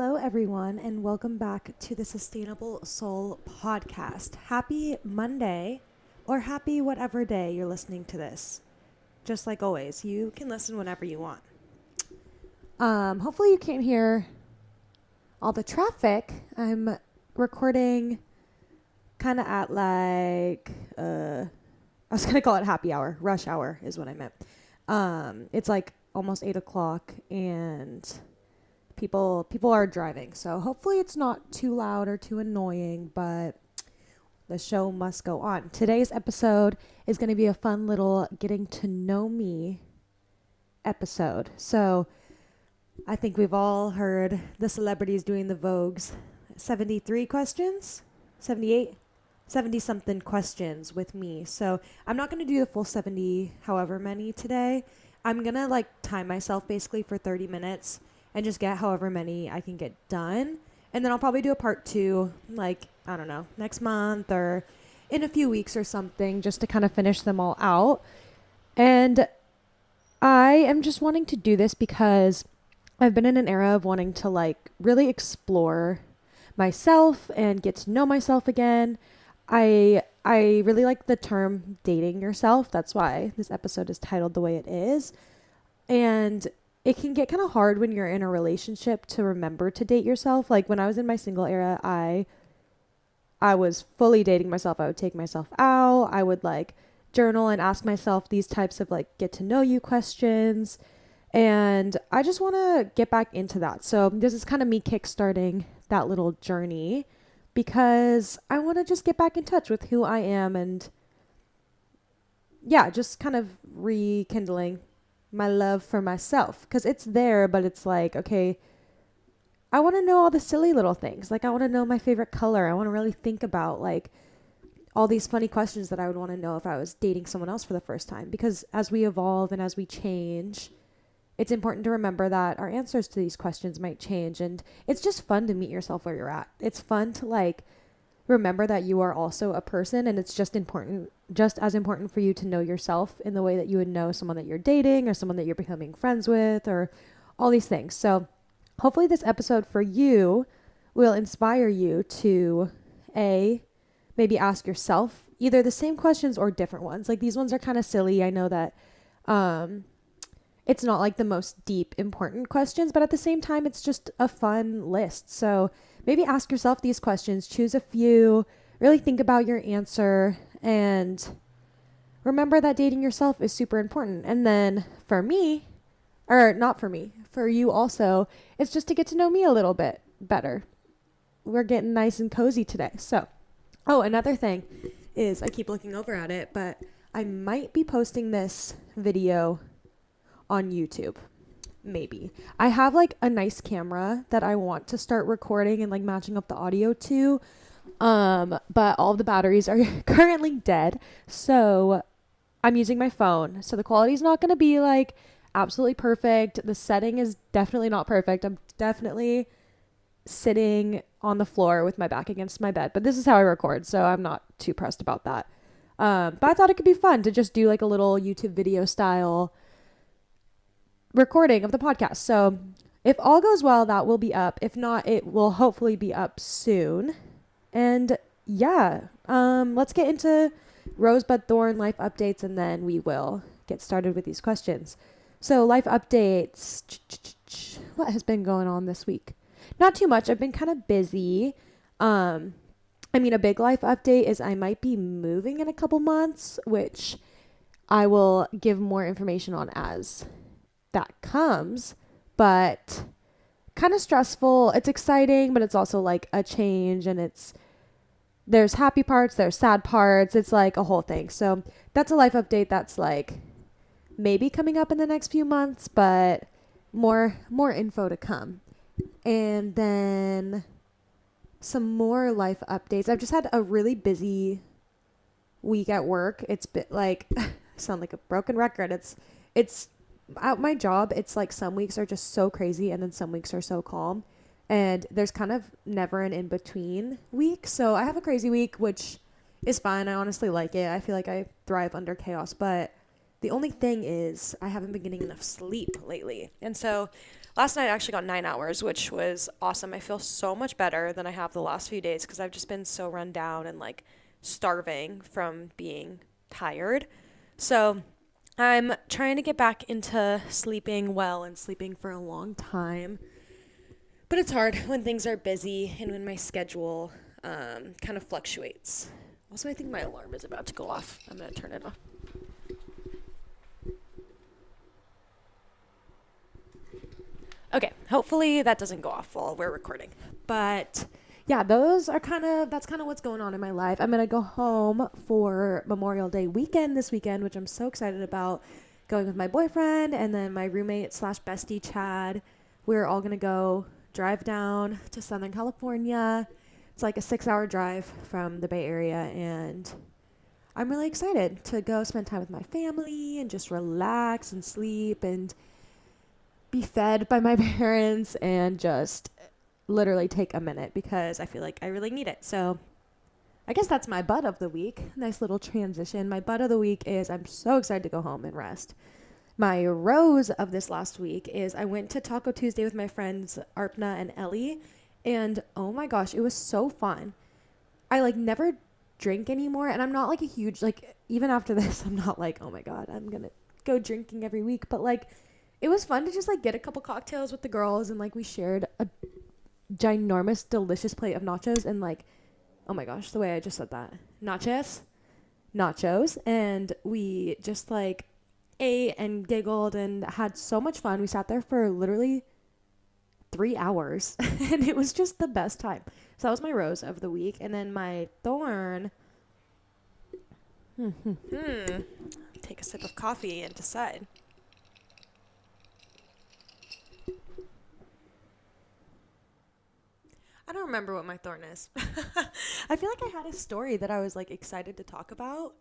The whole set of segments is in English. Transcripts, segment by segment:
Hello, everyone, and welcome back to the Sustainable Soul podcast. Happy Monday, or happy whatever day you're listening to this. Just like always, you can listen whenever you want. Hopefully you can't hear all the traffic. I'm recording kind of at I was going to call it happy hour. Rush hour is what I meant. It's like almost 8 o'clock and people are driving, so hopefully it's not too loud or too annoying, but the show must go on. Today's episode is going to be a fun little getting to know me episode. So I think we've all heard the celebrities doing the Vogue's 73 questions, 78, 70 something questions with me. So I'm not going to do the full 70 however many today. I'm going to time myself basically for 30 minutes and just get however many I can get done. And then I'll probably do a part 2, I don't know, next month or in a few weeks or something, just to kind of finish them all out. And I am just wanting to do this because I've been in an era of wanting to really explore myself and get to know myself again. I really like the term dating yourself. That's why this episode is titled the way it is. And it can get kind of hard when you're in a relationship to remember to date yourself. Like when I was in my single era, I was fully dating myself. I would take myself out. I would journal and ask myself these types of get to know you questions. And I just want to get back into that. So this is kind of me kickstarting that little journey because I want to just get back in touch with who I am and just kind of rekindling my love for myself, because it's there, but it's okay, I want to know all the silly little things. I want to know my favorite color. I want to really think about all these funny questions that I would want to know if I was dating someone else for the first time, because as we evolve and as we change, it's important to remember that our answers to these questions might change. And it's just fun to meet yourself where you're at. It's fun to remember that you are also a person, and it's just as important for you to know yourself in the way that you would know someone that you're dating or someone that you're becoming friends with or all these things. So hopefully this episode for you will inspire you to maybe ask yourself either the same questions or different ones. These ones are kind of silly. I know that it's not the most deep important questions, but at the same time it's just a fun list. So maybe ask yourself these questions, choose a few, really think about your answer, and remember that dating yourself is super important. And then for me, or not for me, for you also, it's just to get to know me a little bit better. We're getting nice and cozy today. So, another thing is I keep looking over at it, but I might be posting this video on YouTube. Maybe. I have a nice camera that I want to start recording and matching up the audio to. But all the batteries are currently dead. So I'm using my phone. So the quality is not going to be absolutely perfect. The setting is definitely not perfect. I'm definitely sitting on the floor with my back against my bed, but this is how I record. So I'm not too pressed about that. But I thought it could be fun to just do a little YouTube video style recording of the podcast. So if all goes well, that will be up. If not, it will hopefully be up soon. And let's get into Rosebud Thorn life updates, and then we will get started with these questions. So life updates. What has been going on this week? Not too much. I've been kind of busy. A big life update is I might be moving in a couple months, which I will give more information on as that comes, but kind of stressful. It's exciting, but it's also a change, and there's happy parts, there's sad parts. It's a whole thing. So that's a life update that's maybe coming up in the next few months, but more info to come. And then some more life updates. I've just had a really busy week at work. It's been I sound like a broken record. It's at my job, it's some weeks are just so crazy and then some weeks are so calm, and there's kind of never an in-between week. So I have a crazy week, which is fine. I honestly like it. I feel like I thrive under chaos, but The only thing is I haven't been getting enough sleep lately. And so last night I actually got 9 hours, which was awesome. I feel so much better than I have the last few days because I've just been so run down and like starving from being tired. So I'm trying to get back into sleeping well and sleeping for a long time. But it's hard when things are busy and when my schedule kind of fluctuates. Also, I think my alarm is about to go off. I'm going to turn it off. Okay, hopefully that doesn't go off while we're recording. But yeah, that's kind of what's going on in my life. I'm going to go home for Memorial Day weekend this weekend, which I'm so excited about, going with my boyfriend and then my roommate slash bestie, Chad. We're all going to go drive down to Southern California. It's like a 6-hour drive from the Bay Area, and I'm really excited to go spend time with my family and just relax and sleep and be fed by my parents and just literally take a minute because I feel like I really need it. So I guess that's my butt of the week. Nice little transition. My butt of the week is I'm so excited to go home and rest. My rose of this last week is I went to Taco Tuesday with my friends Arpna and Ellie, and oh my gosh, it was so fun. I like never drink anymore, and I'm not like a huge, like, even after this, I'm not like, oh my god, I'm gonna go drinking every week, but like it was fun to just like get a couple cocktails with the girls, and like we shared a ginormous delicious plate of nachos, and like, oh my gosh, the way I just said that, nachos, and we just like ate and giggled and had so much fun. We sat there for literally 3 hours and it was just the best time. So that was my rose of the week. And then my thorn, take a sip of coffee and decide. I don't remember what my thorn is. I feel like I had a story that I was like excited to talk about.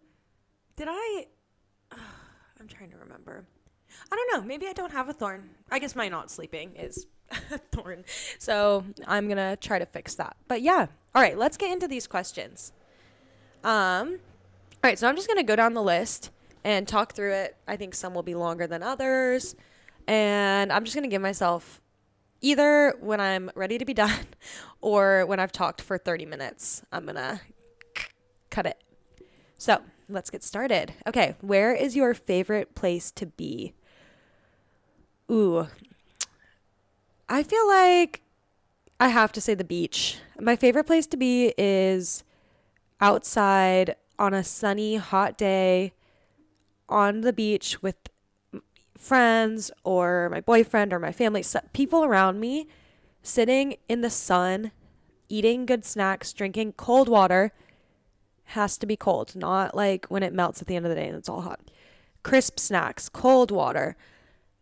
Did I? I'm trying to remember. I don't know. Maybe I don't have a thorn. I guess my not sleeping is a thorn. So I'm going to try to fix that. But yeah. All right. Let's get into these questions. All right. So I'm just going to go down the list and talk through it. I think some will be longer than others. And I'm just going to give myself either when I'm ready to be done or when I've talked for 30 minutes. I'm going to cut it. So let's get started. Okay, where is your favorite place to be? Ooh, I feel like I have to say the beach. My favorite place to be is outside on a sunny, hot day on the beach with friends or my boyfriend or my family, people around me, sitting in the sun, eating good snacks, drinking cold water. Has to be cold, not like when it melts at the end of the day and it's all hot. Crisp snacks, cold water,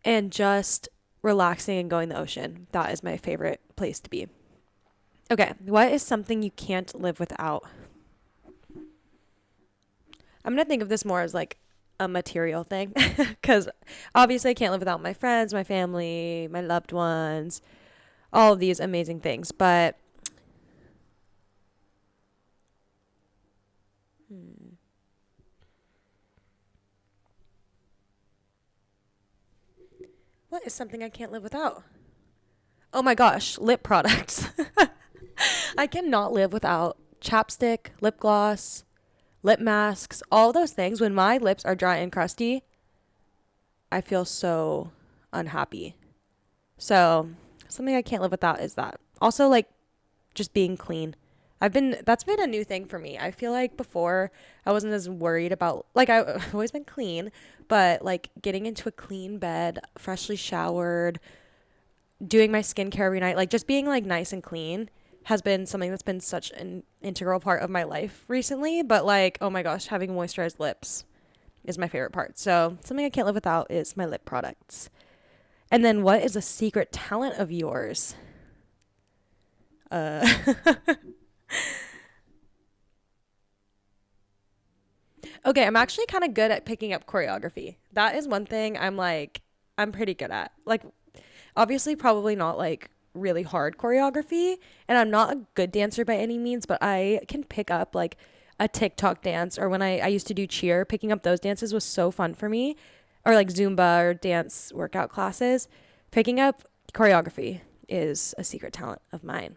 and just relaxing and going to the ocean. That is my favorite place to be. Okay, what is something you can't live without? I'm going to think of this more as like a material thing because obviously I can't live without my friends, my family, my loved ones, all of these amazing things. But what is something I can't live without? Oh my gosh, lip products. I cannot live without chapstick, lip gloss, lip masks, all those things. When my lips are dry and crusty, I feel so unhappy. So something I can't live without is that. Also, like, just being clean. That's been a new thing for me. I feel like before I wasn't as worried about, like, I've always been clean, but like getting into a clean bed, freshly showered, doing my skincare every night, like just being like nice and clean has been something that's been such an integral part of my life recently. But like, oh my gosh, having moisturized lips is my favorite part. So something I can't live without is my lip products. And then what is a secret talent of yours? Okay, I'm actually kind of good at picking up choreography. That is one thing I'm pretty good at. Like, obviously, probably not like really hard choreography, and I'm not a good dancer by any means, but I can pick up, like, a TikTok dance, or when I used to do cheer, picking up those dances was so fun for me, or like Zumba or dance workout classes. Picking up choreography is a secret talent of mine.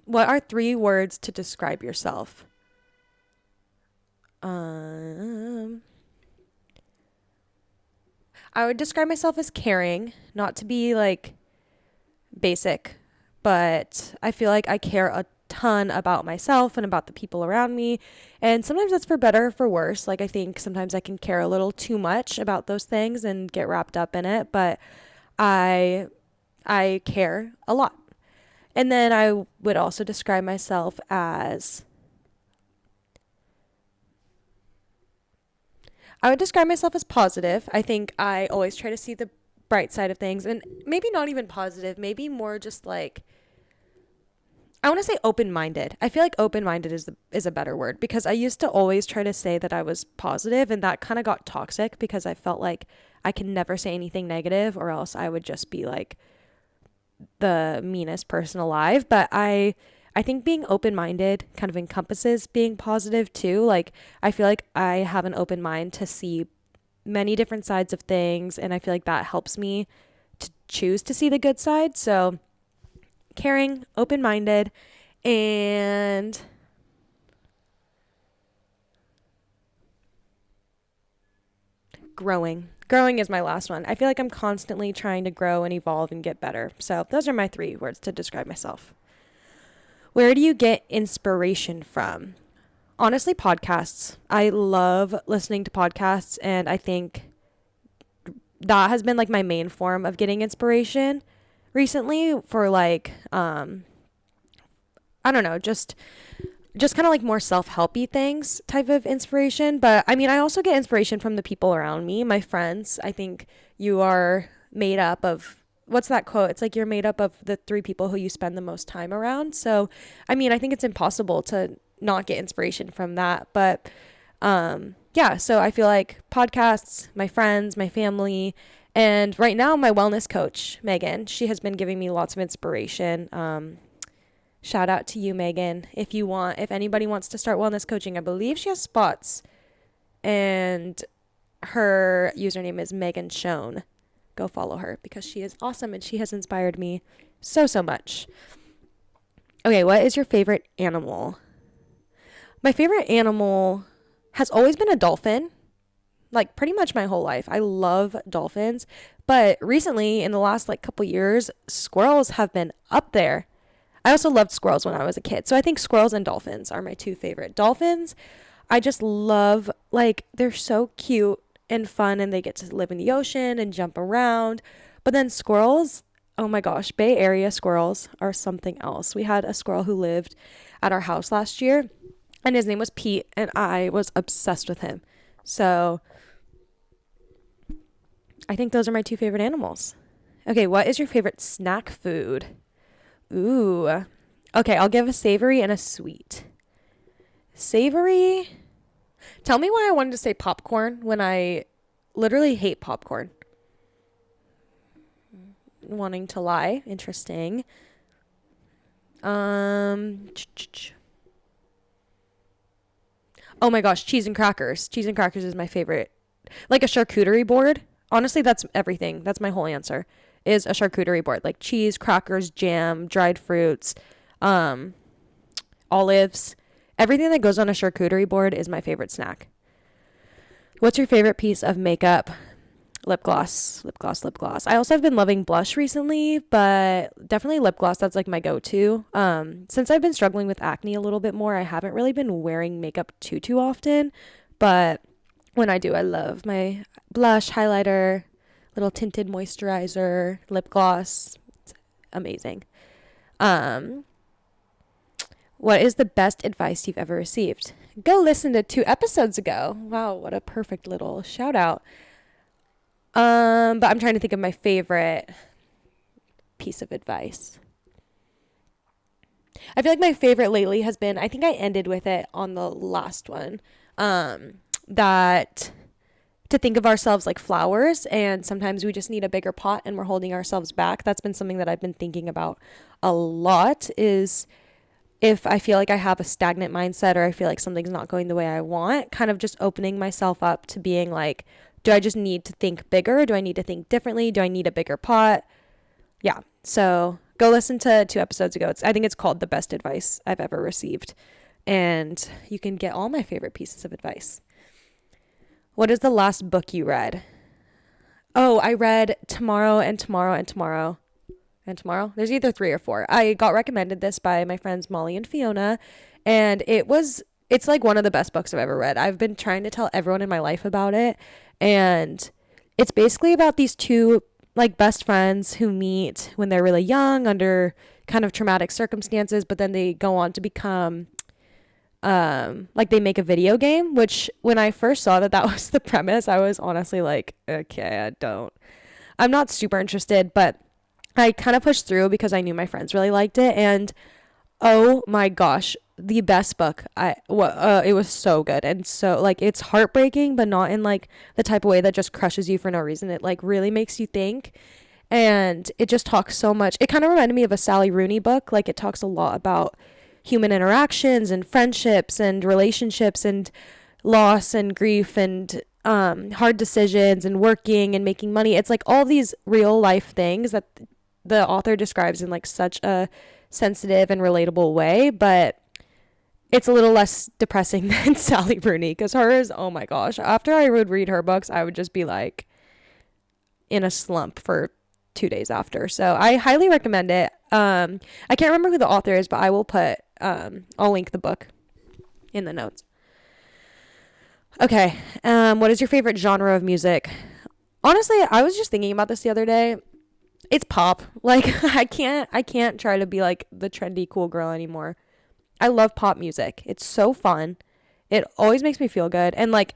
What are 3 words to describe yourself? Um, I would describe myself as caring, not to be like basic, but I feel like I care a ton about myself and about the people around me. And sometimes that's for better or for worse. Like, I think sometimes I can care a little too much about those things and get wrapped up in it, but I I care a lot. And then I would also describe myself as I would describe myself as positive. I think I always try to see the bright side of things, and maybe not even positive, maybe more just like I want to say open-minded. I feel like open-minded is a better word, because I used to always try to say that I was positive, and that kind of got toxic because I felt like I could never say anything negative, or else I would just be like the meanest person alive. But I think being open-minded kind of encompasses being positive too. Like, I feel like I have an open mind to see many different sides of things, and I feel like that helps me to choose to see the good side. So caring, open-minded, and growing. Growing is my last one. I feel like I'm constantly trying to grow and evolve and get better. So those are my 3 words to describe myself. Where do you get inspiration from? Honestly, podcasts. I love listening to podcasts, and I think that has been like my main form of getting inspiration recently for like I don't know, just kind of like more self-helpy things type of inspiration. But I mean, I also get inspiration from the people around me, my friends. I think you are made up of, what's that quote? It's like you're made up of the 3 people who you spend the most time around. So, I mean, I think it's impossible to not get inspiration from that. But yeah, so I feel like podcasts, my friends, my family, and right now my wellness coach, Megan, she has been giving me lots of inspiration. Shout out to you, Megan. If anybody wants to start wellness coaching, I believe she has spots, and her username is Megan Schoen. Go follow her because she is awesome and she has inspired me so much. Okay, what is your favorite animal? My favorite animal has always been a dolphin, like pretty much my whole life. I love dolphins, but recently in the last like couple years, squirrels have been up there. I also loved squirrels when I was a kid. So I think squirrels and dolphins are my 2 favorite. Dolphins, I just love, like, they're so cute and fun, and they get to live in the ocean and jump around. But then squirrels, oh my gosh, Bay Area squirrels are something else. We had a squirrel who lived at our house last year, and his name was Pete, and I was obsessed with him. So I think those are my 2 favorite animals. Okay, what is your favorite snack food? Ooh. Okay, I'll give a savory and a sweet. Savory. Tell me why I wanted to say popcorn when I literally hate popcorn. Wanting to lie. Interesting. Oh my gosh, cheese and crackers. Cheese and crackers is my favorite. Like a charcuterie board. Honestly, that's everything. That's my whole answer. Is a charcuterie board, like cheese, crackers, jam, dried fruits, olives. Everything that goes on a charcuterie board is my favorite snack. What's your favorite piece of makeup? Lip gloss, lip gloss, lip gloss. I also have been loving blush recently, but definitely lip gloss. That's like my go-to. Since I've been struggling with acne a little bit more, I haven't really been wearing makeup too often, but when I do, I love my blush, highlighter, little tinted moisturizer, lip gloss. It's amazing. What is the best advice you've ever received? Go listen to 2 episodes ago. Wow, what a perfect little shout out. But I'm trying to think of my favorite piece of advice. I feel like my favorite lately has been, I think I ended with it on the last one, that to think of ourselves like flowers, and sometimes we just need a bigger pot and we're holding ourselves back. That's been something that I've been thinking about a lot, is if I feel like I have a stagnant mindset or I feel like something's not going the way I want, kind of just opening myself up to being like, do I just need to think bigger? Do I need to think differently? Do I need a bigger pot? Yeah. So go listen to 2 episodes ago. I think it's called The Best Advice I've Ever Received. And you can get all my favorite pieces of advice. What is the last book you read? Oh, I read Tomorrow and Tomorrow and Tomorrow and Tomorrow. There's either 3 or 4. I got recommended this by my friends Molly and Fiona, and it's like one of the best books I've ever read. I've been trying to tell everyone in my life about it, and it's basically about these two like best friends who meet when they're really young under kind of traumatic circumstances, but then they go on to become like they make a video game, which when I first saw that was the premise, I was honestly like, okay, I'm not super interested, but I kind of pushed through because I knew my friends really liked it, and oh my gosh, the best book. It was so good, and so like it's heartbreaking, but not in like the type of way that just crushes you for no reason. It like really makes you think, and it just talks so much. It kind of reminded me of a Sally Rooney book. Like it talks a lot about human interactions and friendships and relationships and loss and grief and hard decisions and working and making money. It's like all these real life things that the author describes in like such a sensitive and relatable way, but it's a little less depressing than Sally Rooney, because hers, oh my gosh, after I would read her books, I would just be like in a slump for 2 days after. So I highly recommend it. I can't remember who the author is, but I will I'll link the book in the notes. Okay. What is your favorite genre of music? Honestly, I was just thinking about this the other day. It's pop. Like I can't try to be like the trendy cool girl anymore. I love pop music. It's so fun. It always makes me feel good. And like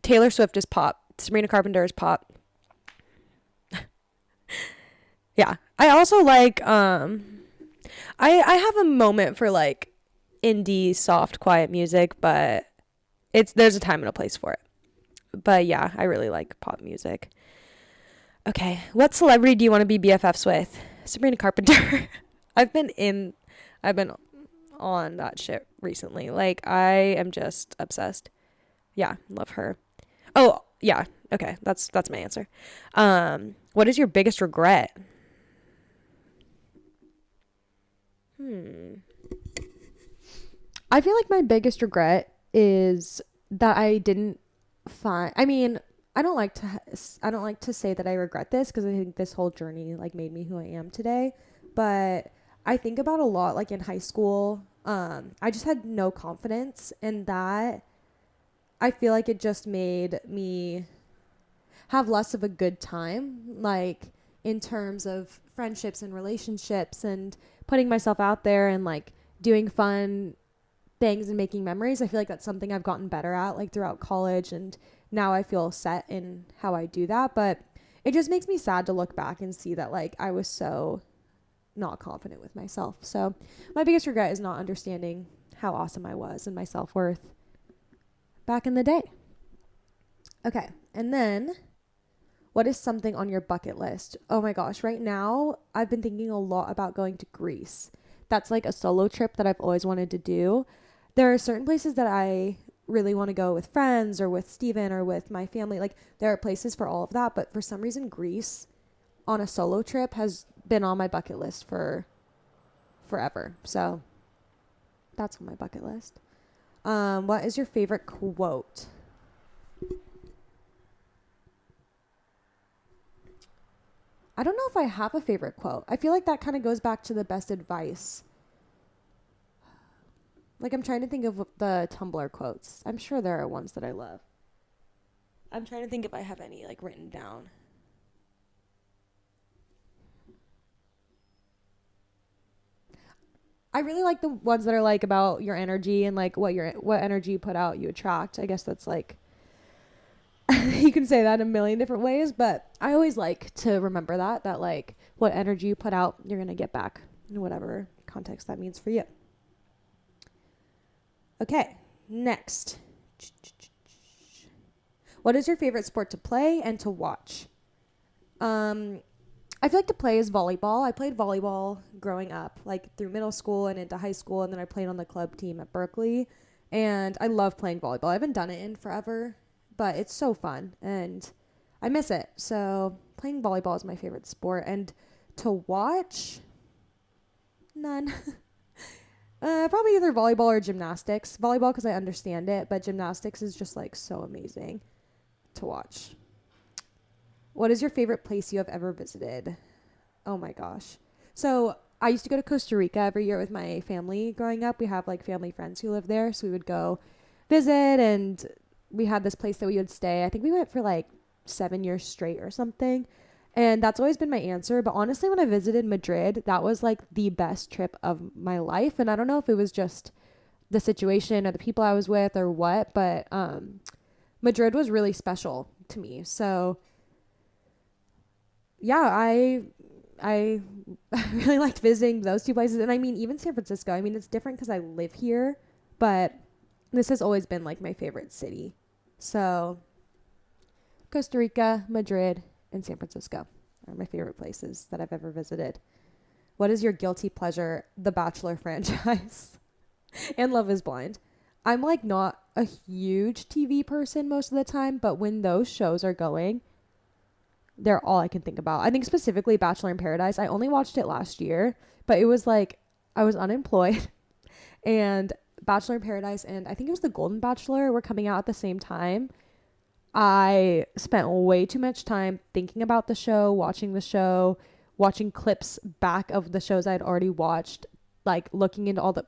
Taylor Swift is pop. Sabrina Carpenter is pop. Yeah. I also like I have a moment for like indie soft quiet music, but there's a time and a place for it. But yeah, I really like pop music. Okay, what celebrity do you want to be BFFs with? Sabrina Carpenter. I've been on that shit recently. Like I am just obsessed. Yeah, love her. Oh, yeah. Okay, that's my answer. What is your biggest regret? I feel like my biggest regret is that I didn't find. I mean, I don't like to say that I regret this because I think this whole journey like made me who I am today. But I think about a lot like in high school. I just had no confidence, and that I feel like it just made me have less of a good time, like in terms of friendships and relationships and putting myself out there and like doing fun things and making memories. I feel like that's something I've gotten better at like throughout college, and now I feel set in how I do that. But it just makes me sad to look back and see that like I was so not confident with myself. So my biggest regret is not understanding how awesome I was and my self-worth back in the day. Okay. And then what is something on your bucket list? Oh my gosh, right now I've been thinking a lot about going to Greece. That's like a solo trip that I've always wanted to do. There are certain places that I really want to go with friends or with Steven or with my family. Like there are places for all of that, but for some reason Greece on a solo trip has been on my bucket list for forever. So that's on my bucket list. What is your favorite quote? I don't know if I have a favorite quote. I feel like that kind of goes back to the best advice. Like I'm trying to think of the Tumblr quotes. I'm sure there are ones that I love. I'm trying to think if I have any like written down. I really like the ones that are like about your energy and like what energy you put out you attract. I guess that's like you can say that in a million different ways, but I always like to remember that like what energy you put out, you're going to get back in whatever context that means for you. Okay, next. What is your favorite sport to play and to watch? I feel like to play is volleyball. I played volleyball growing up, like through middle school and into high school, and then I played on the club team at Berkeley. And I love playing volleyball. I haven't done it in forever, but it's so fun and I miss it. So playing volleyball is my favorite sport. And to watch, none. Probably either volleyball or gymnastics. Volleyball because I understand it, but gymnastics is just like so amazing to watch. What is your favorite place you have ever visited? Oh my gosh. So I used to go to Costa Rica every year with my family growing up. We have like family friends who live there. So we would go visit, and we had this place that we would stay. I think we went for like 7 years straight or something. And that's always been my answer. But honestly, when I visited Madrid, that was like the best trip of my life. And I don't know if it was just the situation or the people I was with or what, but Madrid was really special to me. So yeah, I really liked visiting those two places. And I mean, even San Francisco, I mean, it's different because I live here, but this has always been like my favorite city. So Costa Rica, Madrid, and San Francisco are my favorite places that I've ever visited. What is your guilty pleasure? The Bachelor franchise and Love is Blind. I'm like not a huge TV person most of the time, but when those shows are going, they're all I can think about. I think specifically Bachelor in Paradise. I only watched it last year, but it was like I was unemployed and Bachelor in Paradise and I think it was The Golden Bachelor were coming out at the same time. I spent way too much time thinking about the show, watching clips back of the shows I'd already watched, like looking into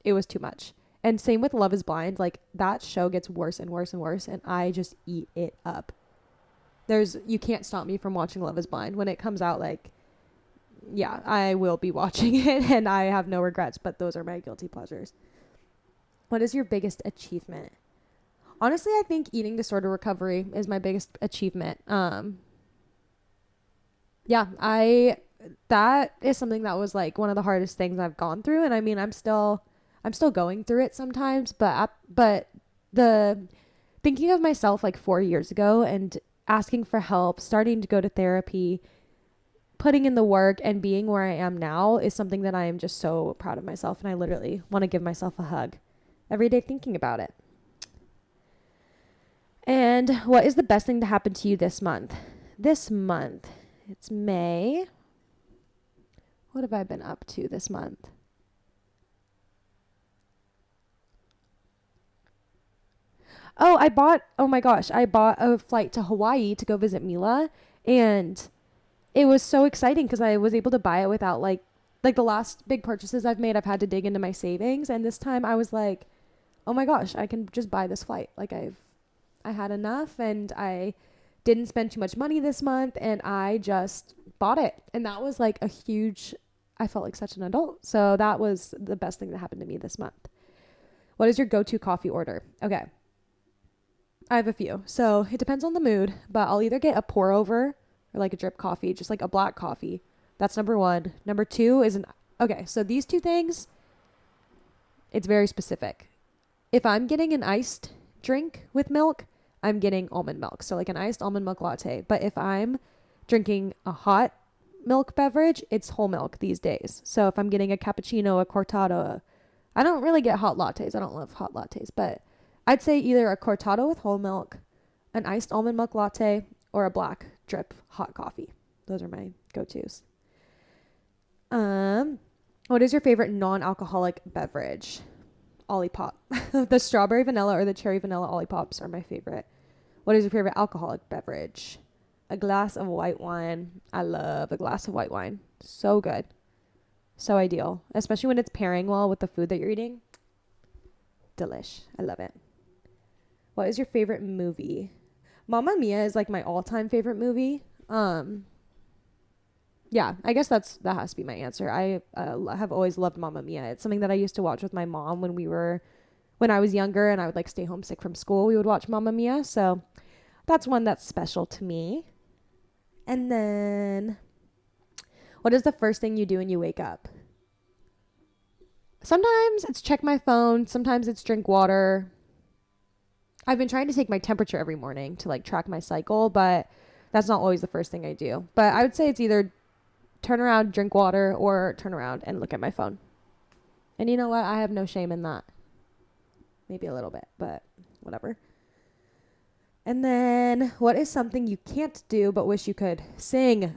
it was too much. And same with Love is Blind. Like that show gets worse and worse and worse, and I just eat it up. You can't stop me from watching Love is Blind when it comes out. Like, yeah, I will be watching it and I have no regrets, but those are my guilty pleasures. What is your biggest achievement? Honestly, I think eating disorder recovery is my biggest achievement. Yeah, that is something that was like one of the hardest things I've gone through. And I mean, I'm still going through it sometimes, but the thinking of myself like 4 years ago and asking for help, starting to go to therapy, putting in the work and being where I am now is something that I am just so proud of myself. And I literally want to give myself a hug every day thinking about it. And what is the best thing to happen to you this month? This month, it's May. What have I been up to this month? Oh my gosh, I bought a flight to Hawaii to go visit Mila. And it was so exciting because I was able to buy it without like the last big purchases I've made, I've had to dig into my savings. And this time I was like, oh my gosh, I can just buy this flight. Like I had enough and I didn't spend too much money this month and I just bought it. And that was like I felt like such an adult. So that was the best thing that happened to me this month. What is your go-to coffee order? Okay. I have a few. So it depends on the mood, but I'll either get a pour over or like a drip coffee, just like a black coffee. That's number one. Number two is okay. So these two things, it's very specific. If I'm getting an iced drink with milk, I'm getting almond milk. So like an iced almond milk latte. But if I'm drinking a hot milk beverage, it's whole milk these days. So if I'm getting a cappuccino, a cortado, I don't really get hot lattes. I don't love hot lattes, but I'd say either a cortado with whole milk, an iced almond milk latte, or a black drip hot coffee. Those are my go-tos. What is your favorite non-alcoholic beverage? Olipop. The strawberry vanilla or the cherry vanilla Olipops are my favorite. What is your favorite alcoholic beverage? A glass of white wine. I love a glass of white wine. So good. So ideal. Especially when it's pairing well with the food that you're eating. Delish. I love it. What is your favorite movie? Mamma Mia is like my all-time favorite movie. Yeah, I guess that has to be my answer. I have always loved Mamma Mia. It's something that I used to watch with my mom when I was younger and I would like stay homesick from school. We would watch Mamma Mia. So that's one that's special to me. And then what is the first thing you do when you wake up? Sometimes it's check my phone. Sometimes it's drink water. I've been trying to take my temperature every morning to like track my cycle, but that's not always the first thing I do. But I would say it's either turn around, drink water, or turn around and look at my phone. And you know what? I have no shame in that. Maybe a little bit, but whatever. And then, what is something you can't do but wish you could? Sing.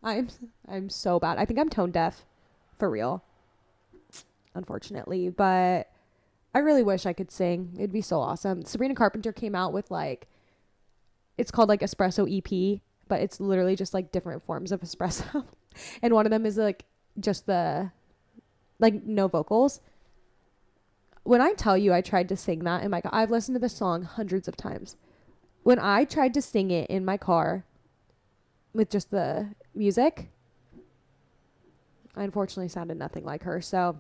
I'm so bad. I think I'm tone deaf, for real, unfortunately. But I really wish I could sing. It'd be so awesome. Sabrina Carpenter came out with like, it's called like Espresso EP, but it's literally just like different forms of espresso. And one of them is like just the, like no vocals. When I tell you I tried to sing that in my car, I've listened to this song hundreds of times. When I tried to sing it in my car with just the music, I unfortunately sounded nothing like her. So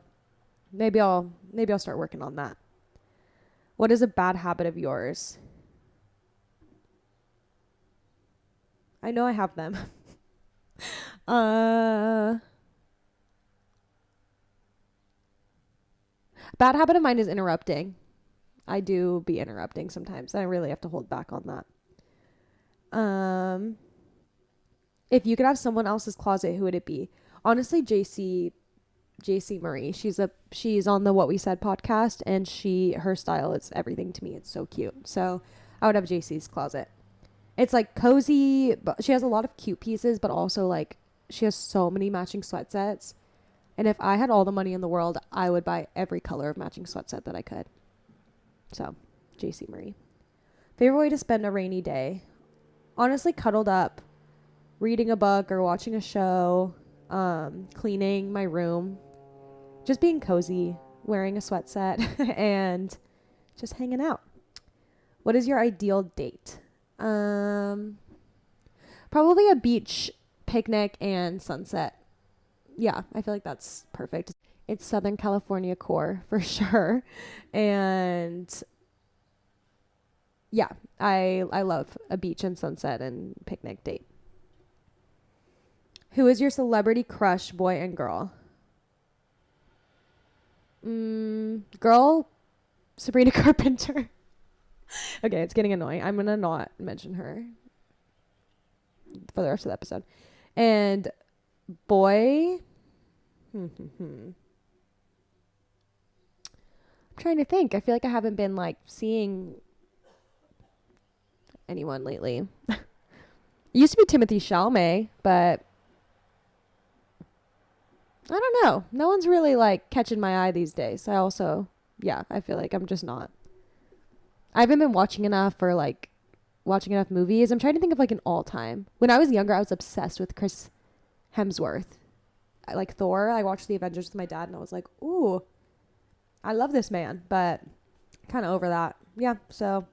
maybe I'll start working on that. What is a bad habit of yours? I know I have them. Bad habit of mine is interrupting. I do be interrupting sometimes. I really have to hold back on that. If you could have someone else's closet, who would it be? Honestly, JC Marie. She's on the What We Said podcast, and her style is everything to me. It's so cute. So I would have JC's closet. It's like cozy, but she has a lot of cute pieces, but also like she has so many matching sweat sets. And if I had all the money in the world, I would buy every color of matching sweat set that I could. So, JC Marie. Favorite way to spend a rainy day? Honestly, cuddled up, reading a book or watching a show, cleaning my room, just being cozy, wearing a sweat set, and just hanging out. What is your ideal date? Probably a beach picnic and sunset. Yeah, I feel like that's perfect. It's Southern California core for sure. And yeah, I love a beach and sunset and picnic date. Who is your celebrity crush, boy and girl? Girl, Sabrina Carpenter. Okay, it's getting annoying. I'm going to not mention her for the rest of the episode. And boy, I'm trying to think. I feel like I haven't been like seeing anyone lately. It used to be Timothy Chalamet, but I don't know. No one's really like catching my eye these days. I feel like I'm just not. I haven't been watching enough movies. I'm trying to think of like an all time. When I was younger, I was obsessed with Chris Hemsworth. I like Thor. I watched the Avengers with my dad and I was like, ooh, I love this man, but kind of over that. Yeah, so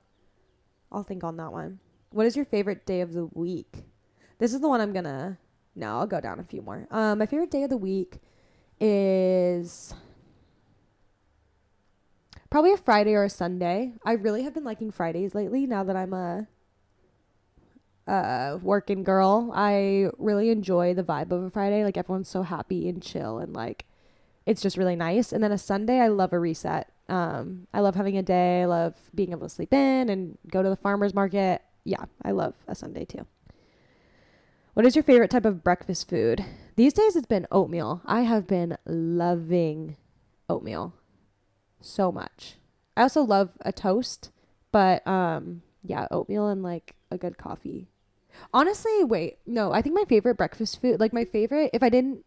I'll think on that one. What is your favorite day of the week? This is the one I'll go down a few more. My favorite day of the week is probably a Friday or a Sunday. I really have been liking Fridays lately now that I'm a working girl. I really enjoy the vibe of a Friday. Like everyone's so happy and chill and like it's just really nice. And then a Sunday, I love a reset. I love having a day. I love being able to sleep in and go to the farmer's market. Yeah, I love a Sunday too. What is your favorite type of breakfast food? These days it's been oatmeal. I have been loving oatmeal so much. I also love a toast, but yeah, oatmeal and like a good coffee. Honestly, wait, no, I think my favorite breakfast food, like my favorite, I don't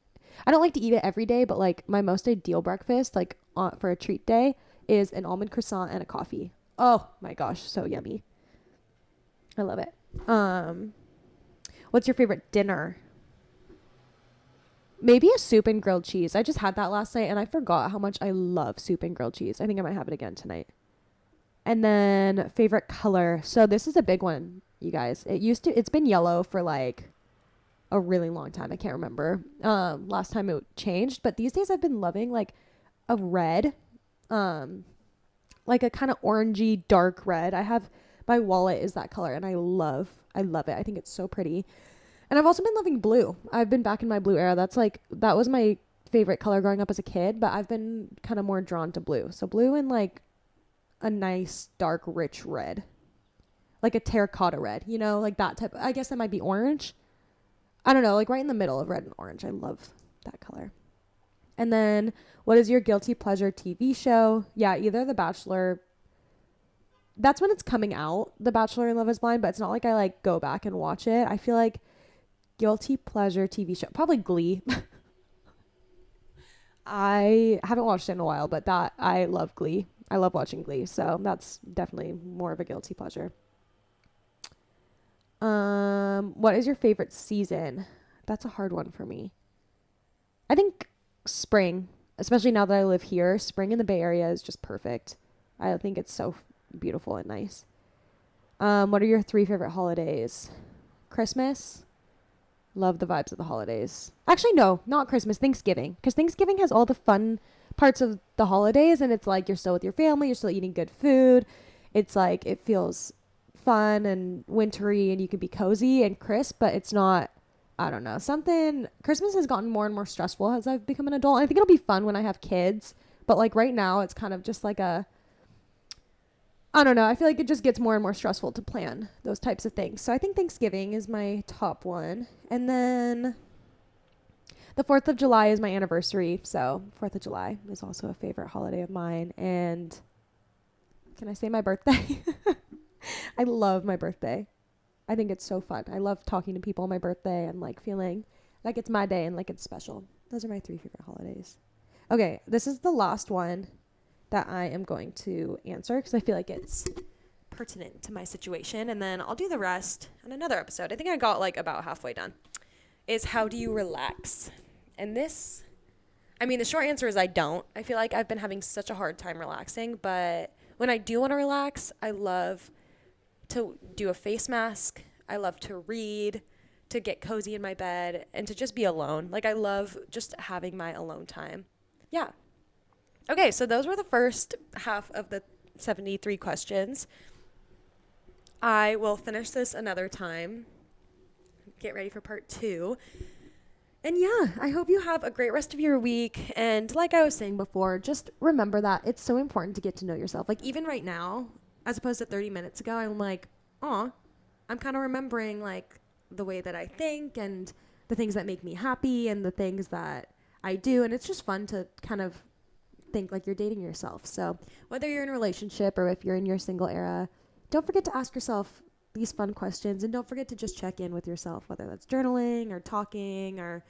like to eat it every day, but like my most ideal breakfast, like for a treat day, is an almond croissant and a coffee. Oh my gosh, so yummy. I love it. What's your favorite dinner? Maybe a soup and grilled cheese. I just had that last night and I forgot how much I love soup and grilled cheese. I think I might have it again tonight. And then favorite color. So this is a big one, you guys. It's been yellow for like a really long time. I can't remember last time it changed, but these days I've been loving like a red, like a kind of orangey dark red. My wallet is that color and I love it. I think it's so pretty. And I've also been loving blue. I've been back in my blue era. That was my favorite color growing up as a kid, but I've been kind of more drawn to blue. So blue and like a nice dark rich red, like a terracotta red, like that type. I guess that might be orange. I don't know, like right in the middle of red and orange. I love that color. And then, what is your guilty pleasure TV show? Yeah, either The Bachelor. That's when it's coming out, The Bachelor and Love is Blind, but it's not like I like go back and watch it. I feel like guilty pleasure TV show, probably Glee. I haven't watched it in a while, but that I love Glee. I love watching Glee, so that's definitely more of a guilty pleasure. What is your favorite season? That's a hard one for me. I think spring, especially now that I live here. Spring in the Bay Area is just perfect. I think it's so beautiful and nice. What are your 3 favorite holidays? Christmas. Love the vibes of the holidays. Actually, no, not Christmas. Thanksgiving. Because Thanksgiving has all the fun parts of the holidays. And it's like you're still with your family. You're still eating good food. It's like it feels fun and wintry and you can be cozy and crisp. But it's not, I don't know. Christmas has gotten more and more stressful as I've become an adult. And I think it'll be fun when I have kids. But like right now, it's kind of just like I don't know. I feel like it just gets more and more stressful to plan those types of things. So I think Thanksgiving is my top one. And then the 4th of July is my anniversary. So 4th of July is also a favorite holiday of mine. And can I say my birthday? I love my birthday. I think it's so fun. I love talking to people on my birthday and like feeling like it's my day and like it's special. Those are my 3 favorite holidays. Okay, this is the last one that I am going to answer because I feel like it's pertinent to my situation. And then I'll do the rest on another episode. I think I got like about halfway done. Is how do you relax? And this, I mean, the short answer is I don't. I feel like I've been having such a hard time relaxing. But when I do want to relax, I love to do a face mask. I love to read, to get cozy in my bed, and to just be alone. Like I love just having my alone time. Yeah. Okay, so those were the first half of the 73 questions. I will finish this another time. Get ready for part 2. And yeah, I hope you have a great rest of your week. And like I was saying before, just remember that it's so important to get to know yourself. Like even right now, as opposed to 30 minutes ago, I'm like, I'm kind of remembering like the way that I think and the things that make me happy and the things that I do. And it's just fun to kind of think like you're dating yourself. So whether you're in a relationship or if you're in your single era, don't forget to ask yourself these fun questions, and don't forget to just check in with yourself, whether that's journaling or talking or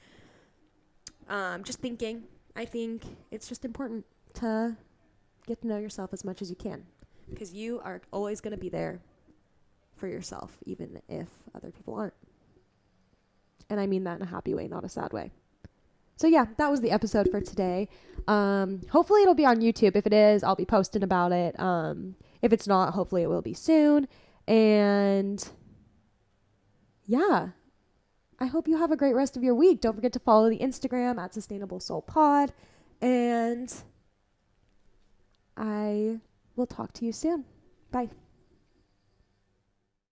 just thinking. I think it's just important to get to know yourself as much as you can because you are always going to be there for yourself, even if other people aren't. And I mean that in a happy way, not a sad way. So yeah, that was the episode for today. Hopefully it'll be on YouTube. If it is, I'll be posting about it. If it's not, hopefully it will be soon. And yeah, I hope you have a great rest of your week. Don't forget to follow the Instagram at Sustainable Soul Pod. And I will talk to you soon. Bye.